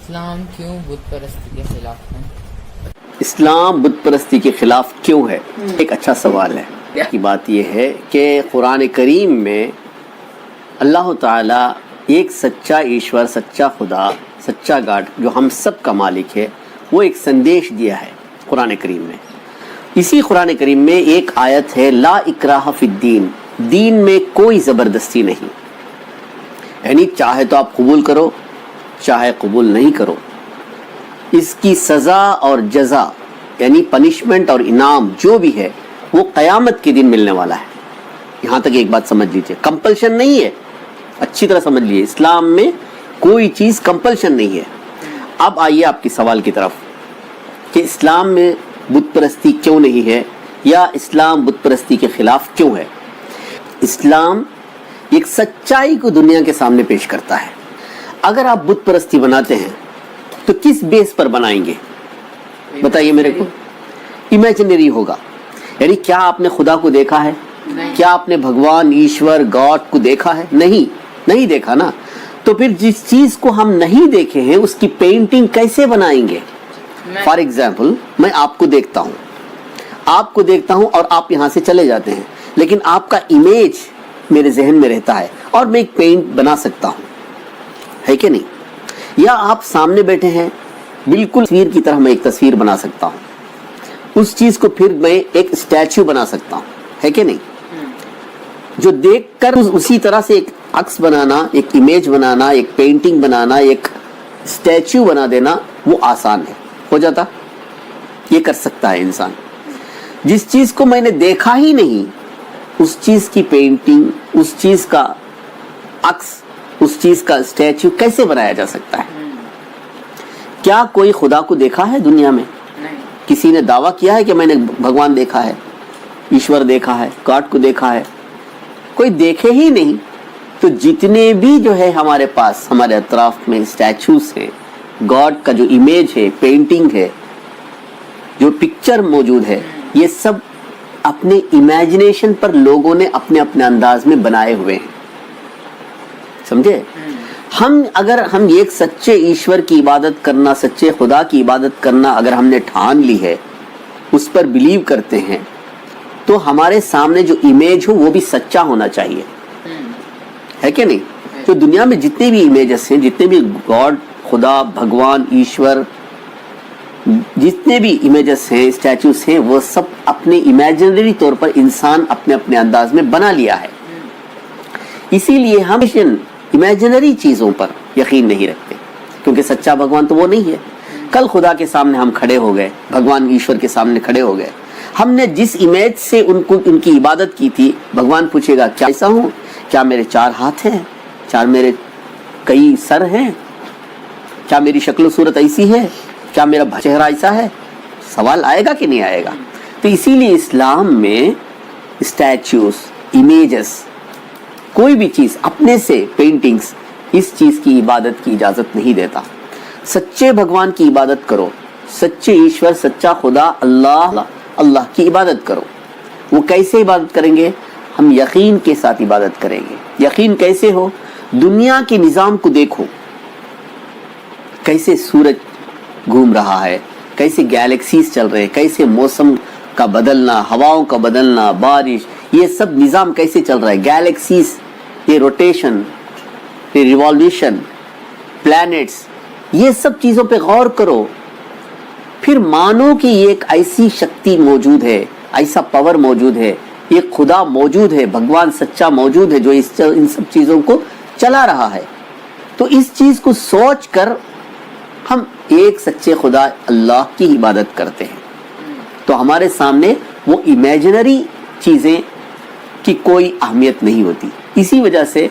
اسلام کیوں بت پرستی کے خلاف ہے؟ اسلام بت پرستی کے خلاف کیوں ہے؟ ایک اچھا سوال ہے۔ کی بات یہ ہے کہ قرآن کریم میں اللہ تعالیٰ ایک سچا ایشور، سچا خدا، سچا گاڈ جو ہم سب کا مالک ہے، وہ ایک سندیش دیا ہے قرآن کریم میں۔ اسی قرآن کریم میں ایک آیت ہے، لا اکراہ فی الدین، دین میں کوئی زبردستی نہیں، یعنی چاہے تو آپ قبول کرو، چاہے قبول نہیں کرو۔ اس کی سزا اور جزا یعنی پنشمنٹ اور انعام جو بھی ہے وہ قیامت کے دن ملنے والا ہے۔ یہاں تک ایک بات سمجھ لیجئے، کمپلشن نہیں ہے، اچھی طرح سمجھ لیجئے، اسلام میں کوئی چیز کمپلشن نہیں ہے۔ اب آئیے آپ کی سوال کی طرف کہ اسلام میں بت پرستی کیوں نہیں ہے، یا اسلام بت پرستی کے خلاف کیوں ہے۔ اسلام ایک سچائی کو دنیا کے سامنے پیش کرتا ہے۔ اگر آپ بت پرستی بناتے ہیں تو کس بیس پر بنائیں گے بتائیے میرے کو؟ امیجنری ہوگا، یعنی کیا آپ نے خدا کو دیکھا ہے؟ کیا آپ نے بھگوان ایشور گاڈ کو دیکھا ہے؟ نہیں دیکھا نا۔ تو پھر جس چیز کو ہم نہیں دیکھے ہیں اس کی پینٹنگ کیسے بنائیں گے؟ فار ایگزامپل میں آپ کو دیکھتا ہوں اور آپ یہاں سے چلے جاتے ہیں، لیکن آپ کا امیج میرے ذہن میں رہتا ہے اور میں ایک پینٹ بنا سکتا ہوں، ہے کہ نہیں؟ یا آپ سامنے بیٹھے ہیں، بالکل تصویر کی طرح میں ایک تصویر بنا سکتا ہوں، اس چیز کو پھر میں ایک اسٹیچو بنا سکتا ہوں، ہے کہ نہیں؟ جو دیکھ کر اسی طرح سے ایک عکس بنانا، ایک امیج بنانا، ایک پینٹنگ بنانا، ایک اسٹیچو بنا دینا وہ آسان ہے، ہو جاتا، یہ کر سکتا ہے انسان۔ جس چیز کو میں نے دیکھا ہی نہیں اس چیز کی پینٹنگ، اس چیز کا عکس، اس چیز کا اسٹیچو کیسے بنایا جا سکتا ہے؟ کیا کوئی خدا کو دیکھا ہے دنیا میں؟ کسی نے دعویٰ کیا ہے کہ میں نے بھگوان دیکھا ہے، ایشور دیکھا ہے، گاڈ کو دیکھا ہے؟ کوئی دیکھے ہی نہیں۔ تو جتنے بھی جو ہے ہمارے پاس، ہمارے اطراف میں اسٹیچوز ہیں، گاڈ کا جو امیج ہے، پینٹنگ ہے، جو پکچر موجود ہے، یہ سب اپنے امیجنیشن پر لوگوں نے اپنے اپنے انداز میں بنائے ہوئے ہیں، سمجھے؟ اگر ہم ایک سچے ایشور کی عبادت کرنا، سچے خدا کی عبادت کرنا اگر ہم نے ٹھان لی ہے، اس پر بلیو کرتے ہیں، تو ہمارے سامنے جو امیج ہو وہ بھی سچا ہونا چاہیے، ہے کہ نہیں؟ تو دنیا میں جتنے بھی امیجز ہیں، جتنے بھی گاڈ، خدا، بھگوان، ایشور، جتنے بھی امیجز ہیں، اسٹیچوز ہیں، وہ سب اپنے امیجنری طور پر انسان اپنے اپنے انداز میں بنا لیا ہے۔ اسی لیے ہم امیجنری چیزوں پر یقین نہیں رکھتے، کیونکہ سچا بھگوان تو وہ نہیں ہے۔ کل خدا کے سامنے ہم کھڑے ہو گئے، بھگوان ایشور کے سامنے کھڑے ہو گئے، ہم نے جس امیج سے ان کی عبادت کی تھی، بھگوان پوچھے گا کیا ایسا ہوں؟ کیا میرے 4 ہاتھ ہیں؟ کیا میرے کئی سر ہیں؟ کیا میری شکل و صورت ایسی ہے؟ کیا میرا چہرہ ایسا ہے؟ سوال آئے گا کہ نہیں آئے گا؟ تو اسی لیے اسلام میں اسٹیچوز، امیجز، کوئی بھی چیز اپنے سے، پینٹنگز، اس چیز کی عبادت کی اجازت نہیں دیتا۔ سچے بھگوان کی عبادت کرو، سچے ایشور، سچا خدا اللہ کی عبادت کرو۔ وہ کیسے عبادت کریں گے؟ ہم یقین کے ساتھ عبادت کریں گے۔ یقین کیسے ہو؟ دنیا کے نظام کو دیکھو، کیسے سورج گھوم رہا ہے، کیسے گیلیکسیز چل رہے ہیں، کیسے موسم کا بدلنا، ہواؤں کا بدلنا، بارش، یہ سب نظام کیسے چل رہا ہے، گیلیکسیز، یہ روٹیشن، یہ ریوالویشن، پلانٹس، یہ سب چیزوں پہ غور کرو، پھر مانو کہ یہ ایک ایسی شکتی موجود ہے، ایسا پاور موجود ہے، یہ خدا موجود ہے، بھگوان سچا موجود ہے جو ان سب چیزوں کو چلا رہا ہے۔ تو اس چیز کو سوچ کر ہم ایک سچے خدا اللہ کی عبادت کرتے ہیں، تو ہمارے سامنے وہ امیجنری چیزیں کی کوئی اہمیت نہیں ہوتی۔ اسی وجہ سے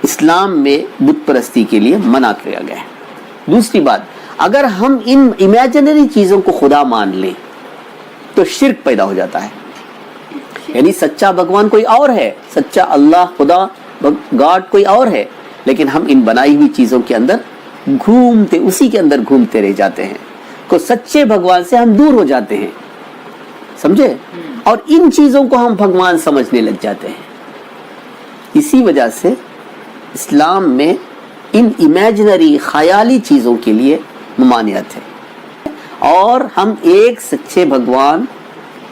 اسلام میں بت پرستی کے لیے منع کیا گیا ہے۔ دوسری بات، اگر ہم ان امیجنری چیزوں کو خدا مان لیں تو شرک پیدا ہو جاتا ہے، یعنی سچا بھگوان کوئی اور ہے، سچا اللہ، خدا، گاڈ کوئی اور ہے، لیکن ہم ان بنائی ہوئی چیزوں کے اندر اسی کے اندر گھومتے رہ جاتے ہیں، کو سچے بھگوان سے ہم دور ہو جاتے ہیں، سمجھے؟ اور ان چیزوں کو ہم بھگوان سمجھنے لگ جاتے ہیں۔ اسی وجہ سے اسلام میں ان امیجنری خیالی چیزوں کے لیے ممانعت ہے، اور ہم ایک سچے بھگوان،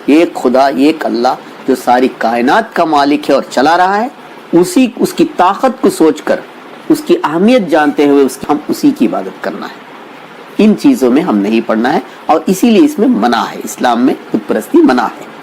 ایک خدا، ایک اللہ جو ساری کائنات کا مالک ہے اور چلا رہا ہے، اس کی طاقت کو سوچ کر، اس کی اہمیت جانتے ہوئے ہم اسی کی عبادت کرنا ہے۔ ان چیزوں میں ہم نہیں پڑنا ہے، اور اسی لیے اس میں منع ہے، اسلام میں بت پرستی منع ہے۔